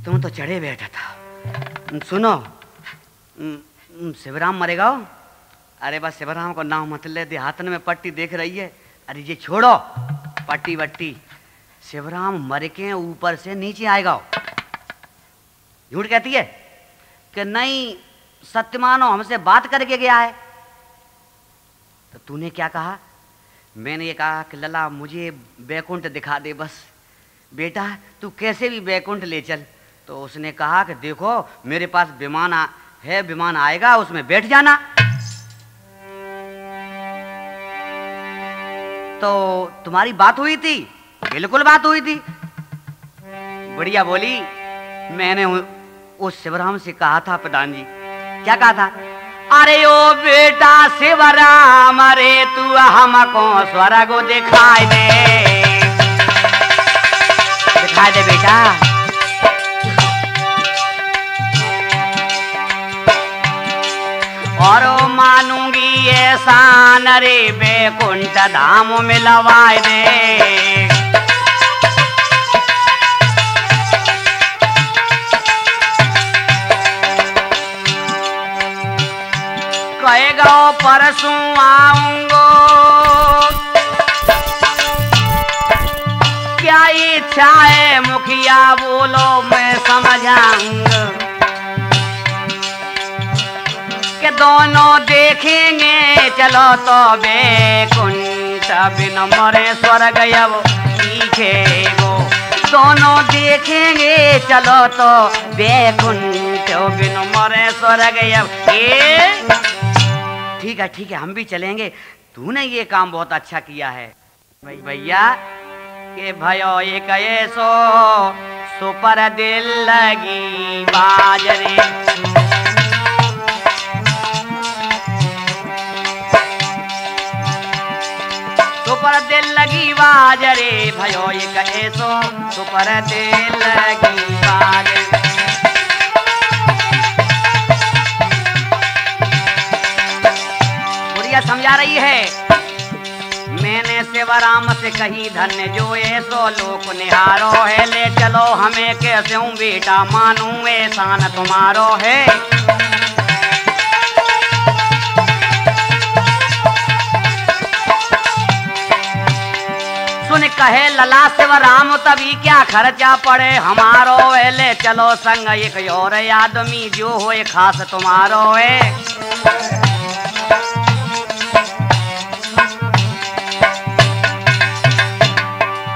[SPEAKER 1] तुम तो चढ़े बैठा था। सुनो, शिवराम मरेगा। अरे बस शिवराम को नाम मत ले, देहातन में पट्टी देख रही है। अरे ये छोड़ो पट्टी वट्टी, शिवराम मर के ऊपर से नीचे आएगा। झूठ कहती है कि नहीं, सत्य मानो, हमसे बात करके गया है। तो तूने क्या कहा? मैंने ये कहा कि लला मुझे बैकुंठ दिखा दे बस, बेटा तू कैसे भी बैकुंठ ले चल। तो उसने कहा कि देखो मेरे पास विमान है, विमान आएगा, उसमें बैठ जाना। तो तुम्हारी बात हुई थी? बिल्कुल बात हुई थी। बढ़िया बोली। मैंने उस शिवराम से कहा था प्रधान जी। क्या कहा था? अरे ओ बेटा शिवराम, अरे तू हमको स्वर्ग दिखाई दे, दिखाई दे बेटा। और मानूंगी ऐसा नरे बैकुंठ धाम मिलवाए दे। कहेगा परसों आऊंगो, क्या इच्छा है मुखिया बोलो मैं समझाऊंगा। कि दोनों देखेंगे चलो तो बैकुंठ, बिन मरे स्वर्ग अब दिखेगो। दोनों देखेंगे चलो तो बैकुंठ, बिन मरे स्वर्ग अब। ठीक है हम भी चलेंगे। तूने ये काम बहुत अच्छा किया है भैया। के भयो एक ऐसो सुपर दिल लगी बाजरे, सुपर दिल लगी बाजरे, भयो एक ऐसो सुपर दिल लगी बाजरे। समझा रही है। मैंने शिवराम से कही धन्य जो ऐसो लोक निहारो है, ले चलो हमें कैसे हूँ बेटा मानू एहसान तुम्हारो है। सुन कहे लला शिवराम तभी क्या खर्चा पड़े हमारो है, ले चलो संग एक और आदमी जो होए खास तुम्हारो है।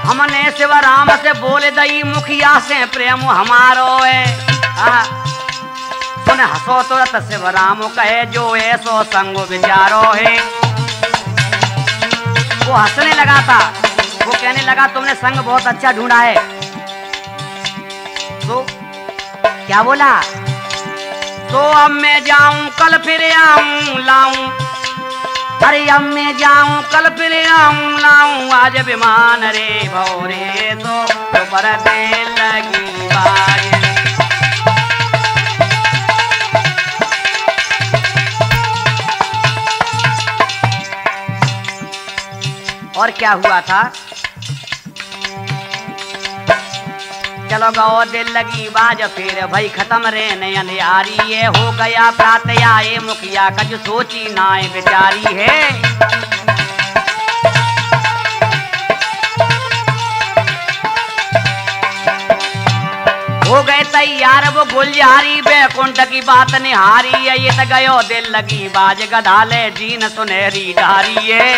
[SPEAKER 1] हमने शिवराम से बोले दई मुखिया से प्रेम हमारो है। सुन हंसो तुरंत शिवराम कहे जो ऐसो संग विचारो है। वो हंसने लगा था, वो कहने लगा तुमने संग बहुत अच्छा ढूंढा है। तो क्या बोला? तो अब मैं जाऊं कल फिर आऊं लाऊं, अरे अब मैं जाऊं कल फिर आऊं लाऊं, आज विमान रे भौरे तो पर दे लगी बाज। और क्या हुआ था? चलो गो दिल लगी बाज फिर भाई खत्म रे नयन यारी, ये हो गया प्रात आए मुखिया कज सोची नाए बेचारी है। हो गए तैयार वो गुलजारी बैकुंठ की बात निहारी है, ये तो गयो दिल लगी बाज गधाले जीन सुनहरी डारी है।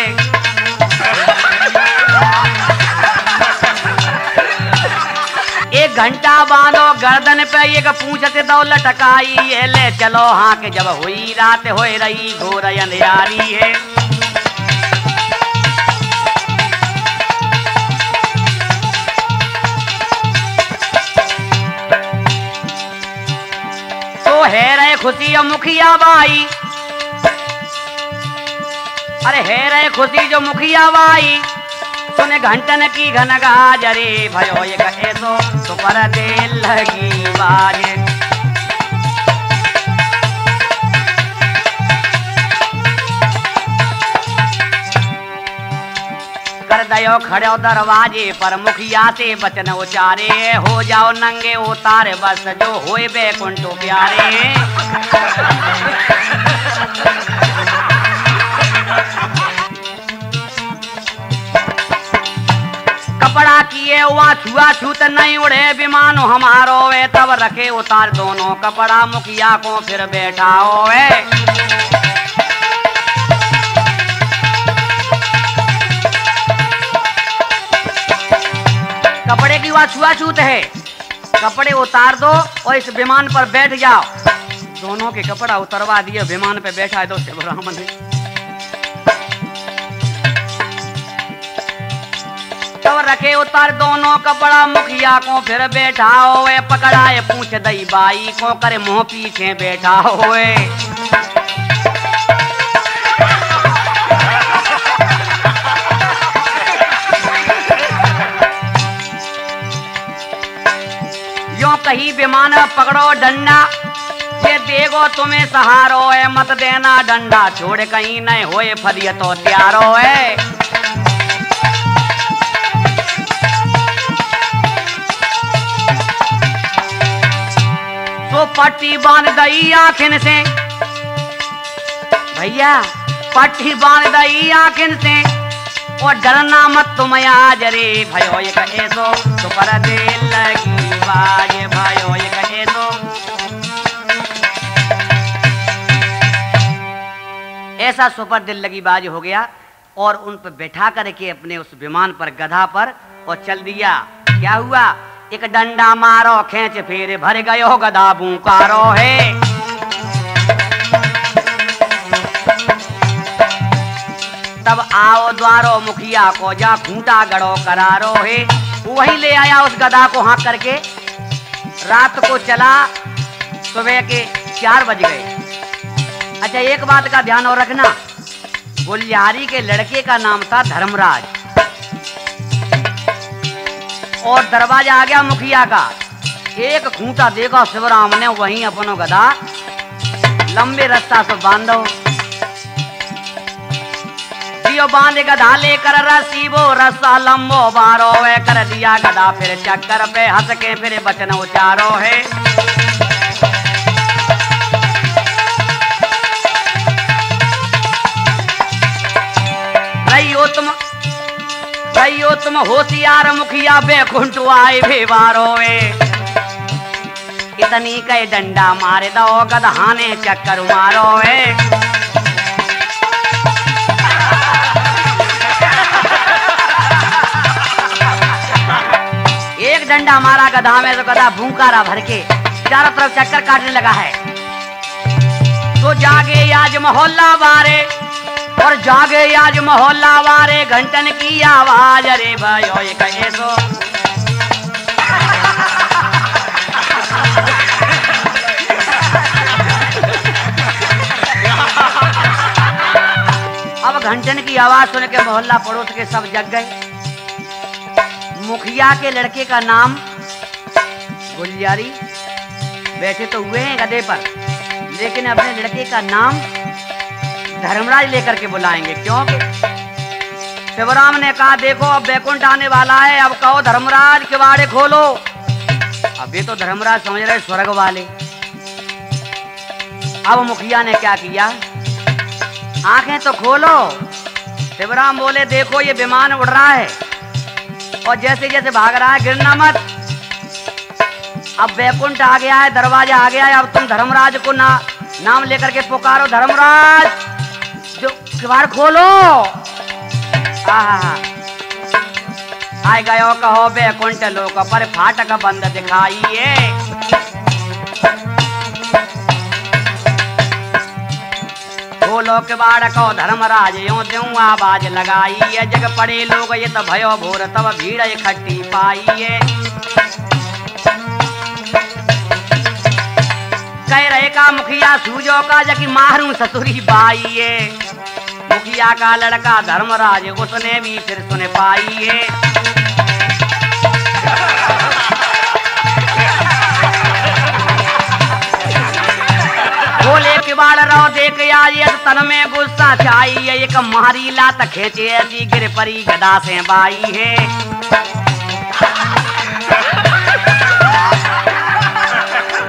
[SPEAKER 1] एक घंटा बांधो गर्दन पे एक पूंछते दो लटकाई है, ले चलो हाँ के जब हुई रात हो रही घोर अंधियारी है। तो है रे खुशी मुखिया बाई, अरे है रे खुशी जो मुखिया बाई, सुने घंटन की घन गाजरे भयो एक ऐसो सुपर दिल लगी बाजे। गयो खड़ो दरवाजे पर मुखिया से वचन उचारे, हो जाओ नंगे उतार बस जो होए बैकुंठ प्यारे। कपड़ा किए हुआ छुआ छूत नहीं उड़े विमान हमारो वे, तब रखे उतार दोनों कपड़ा मुखिया को फिर बैठाओ वे। कपड़े की वह छुआ छूत है, कपड़े उतार दो और इस विमान पर बैठ जाओ। दोनों के कपड़ा उतरवा दिए, विमान पे बैठा है तो शिवराम ने। तब रखे उतार दोनों कपड़ा मुखिया को फिर बैठा होए, पकड़ाए पूछ दई बाई को करे मुंह पीछे बैठा होए। यो कही विमान पकड़ो डंडा, ये देगो तुम्हें सहारो है, मत देना डंडा छोड़ कहीं नहीं होए फदिय तो त्यारो है। तो पट्टी बांध दई आखिन से, भैया पट्टी बांध दई आखिन से, और डरना मत तुम आज रे भयो ये कहे सो तो पर दे लगी बाज भयो ये कहे सो। ऐसा सुपर दिल लगी बाज हो गया और उन पर बैठा करके अपने उस विमान पर गधा पर और चल दिया। क्या हुआ, एक डंडा मारो खेच फिर भर गयो गधा भूकारो है। तब आओ द्वारो मुखिया को जा खूंटा गड़ो करारो है। वही ले आया उस गधा को हाँक करके। रात को चला, सुबह के 4 बज गए। अच्छा एक बात का ध्यान और रखना, गुलियारी के लड़के का नाम था धर्मराज और दरवाजा आ गया मुखिया का। एक खूंटा देखा शिवराम ने, वहीं अपनो गधा लंबे रास्ता से बांधो दियो, बांध गधा लेकर रस्सी वो रस्सा लंबो बारो है। कर दिया गधा फिर चक्कर पे हंस के फिर बचन उचारो है। रहियो तुम होशियार मुखिया बैकुंठ आए भेवारो वे। इतनी कई डंडा मारे दो गधा ने चक्कर मारो वे। एक डंडा मारा गधा में तो गधा भूकारा भर के चारों तरफ चक्कर काटने लगा है। तो जागे आज मोहल्ला वारे और जागे आज मोहल्ला वारे, घंटन की आवाज अरे भयो ये कहे सो। अब घंटन की आवाज सुन के मोहल्ला पड़ोस के सब जग गए। मुखिया के लड़के का नाम गुलियारी, बैठे तो हुए हैं गधे पर, लेकिन अपने लड़के का नाम धर्मराज लेकर के बुलाएंगे। क्योंकि शिवराम ने कहा देखो अब बैकुंठ आने वाला है, अब कहो धर्मराज किवाड़े खोलो। अभी तो धर्मराज समझ रहे स्वर्ग वाले। अब मुखिया ने क्या किया, आंखें तो खोलो। शिवराम बोले देखो ये विमान उड़ रहा है और जैसे जैसे भाग रहा है गिरना मत। अब बैकुंठ आ गया है, दरवाजा आ गया है, अब तुम धर्मराज को नाम लेकर के पुकारो, धर्मराज जो किवाड़ खोलो। आए गयो कहो बैकुंठ लोक पर फाटक बंद दिखाइए। खोलो किवाड़ को धर्मराज यूं त्यों आवाज लगाइए। जग पड़े लोग ये तो भयो भोर तब भीड़ इकट्ठी पाइए। कह रहे का मुखिया सूजो का जकी मारू ससुरी बाइये। मुखिया का लड़का धर्मराज उसने भी फिर सुन पाइए। खोले किवाड़ रो देख आई तन में गुस्सा छाई एक मारी लात खेचे ऐसी गिर परी गदा से बाई है।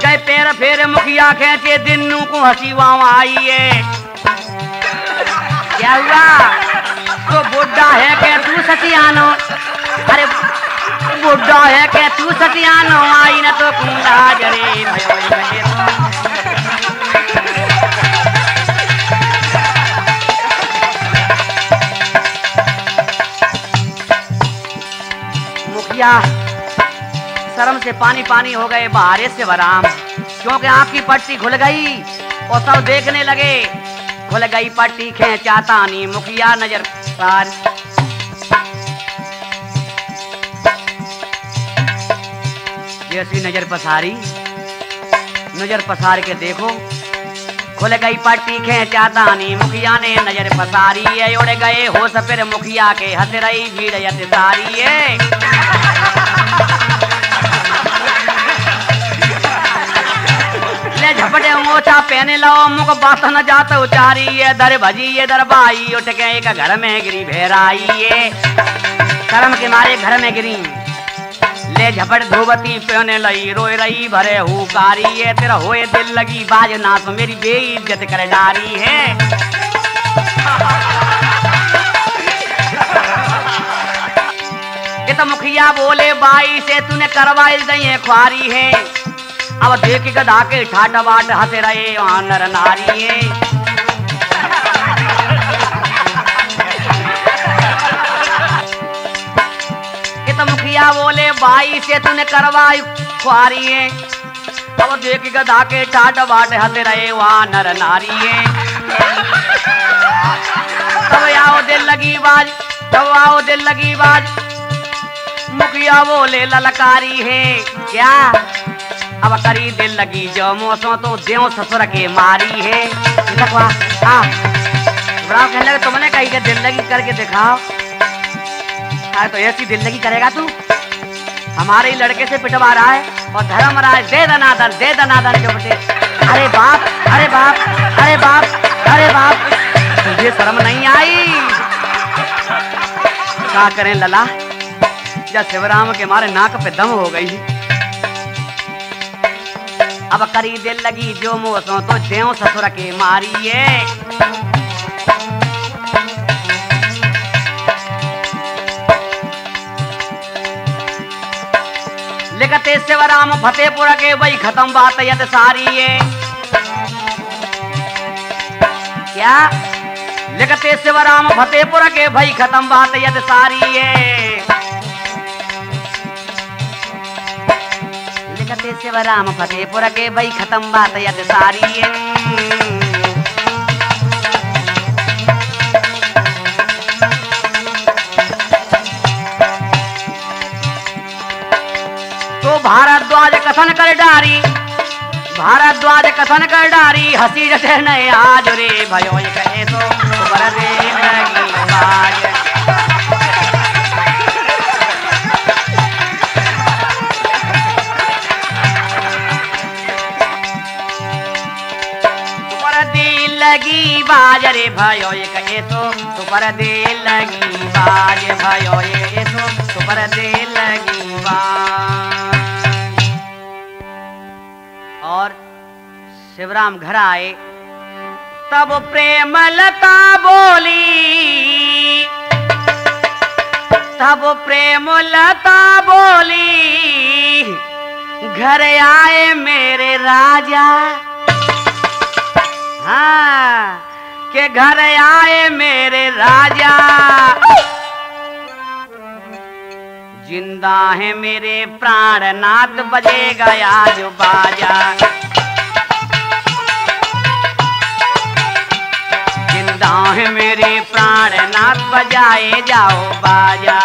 [SPEAKER 1] गए पैर फेर मुखिया खेचे दिन्नू को हंसी वहां आई है। क्या हुआ तो बुढ़ा है के तू सतियानो, अरे बुढ़ा है के तू सतियानो आई न तो कुंडा जरे भयो मुखिया शर्म से पानी पानी हो गए बाहर से वराम, क्योंकि आपकी पट्टी खुल गई और सब देखने लगे। खुल गई पट्टी खेचाता नहीं मुखिया नजर पार। जैसी नजर पसारी, नजर पसार के देखो खुल गई पट्टी खेचाता नहीं मुखिया ने नजर पसारी है। उड़ गए होश फिर मुखिया के हंस रही भीड़ यत सारी है। ले झपटे मोचा पहने लो मुख बात न जात उचारी है। दर भजी ये दरबाई उठ के एक घर में गिरी भेराई है। शर्म के मारे घर में गिरी ले झपट धोबती पहने लई रोए रही भरे हुकारी है। तेरा होए दिल लगी बाज ना तो मेरी बेइज्जत कर डारी है। ये तो मुखिया बोले बाई से तूने करवाई दई ख्वारी है। अब देख गधा के ठाट बाट हंस रहे वहां नर नारी है। ये तो मुखिया बोले बाई से तूने करवाई ख्वारी है। अब देख गधा के ठाट बाट हंस रहे वहां नर नारी है। तब आओ दिल लगी बाज, तब आओ दिल लगी बाज मुखिया बोले ललकारी है। क्या अब करी दिल लगी जो मोसो तो देव ससुर के मारी है। हाँ बड़ा कहने लगे तुमने कही के दिल लगी करके दिखाओ। तो ऐसी दिल लगी करेगा तू? हमारे ही लड़के से पिटवा रहा है और धर्मराज दे दनादन दे दनादन के बटे। अरे बाप अरे बाप अरे बाप अरे बाप, तुझे शर्म नहीं आई? क्या करें लला, जब शिवराम के मारे नाक पे दम हो गई। अब करी दिल लगी जो मोसो तो देव ससुर के मारी है। लिखते शिवराम फतेहपुर के वही खत्म बात यद सारी है। क्या लिखते शिवराम फतेहपुर के भाई खत्म बात यद सारी है। लिखते शिवराम फतेहपुर के भाई खत्म बात यद सारी है। तो भारद्वाज कथन कर डारी, भारद्वाज कथन कर डारी हंसी जैसे नए आज रे भयो कहे तो बरदे लगी बाज। लगी बाज रे भयो कहे तो परदे लगी बाज भयो ये तो परदे लगी बाज। और शिवराम घर आए तब प्रेम लता बोली, तब प्रेम लता बोली घर आए मेरे राजा। हाँ के घर आए मेरे राजा, जिंदा है मेरे प्राणनाथ बजेगा आज बाजा। जिंदा है मेरे प्राणनाथ बजाए जाओ बाजा।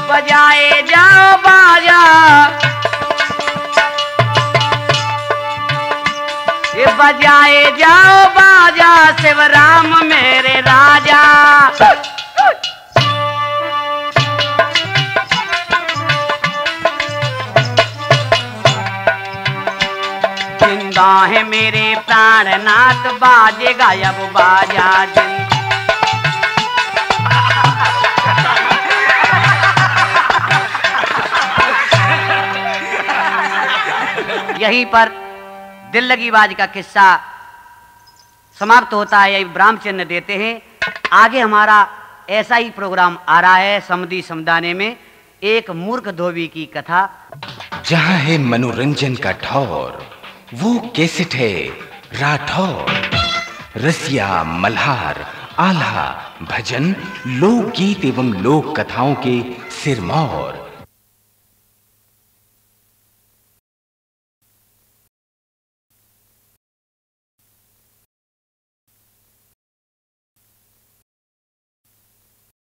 [SPEAKER 1] बजाए जाओ बाजा, बजाए जाओ बाजा शिवराम मेरे राजा। जिंदा है मेरे प्राणनाथ, बाजेगा अब बाजा जिंदा। यहीं पर दिल लगी बाज का किस्सा समाप्त होता है, यही विराम चिन्ह देते हैं। आगे हमारा ऐसा ही प्रोग्राम आ रहा है समधी समदाने में, एक मूर्ख धोबी की कथा।
[SPEAKER 2] जहां है मनोरंजन का ठौर, वो कैसेट है राठौर। रसिया, मल्हार, आल्हा, भजन, लोकगीत एवं लोक कथाओं के सिरमौर।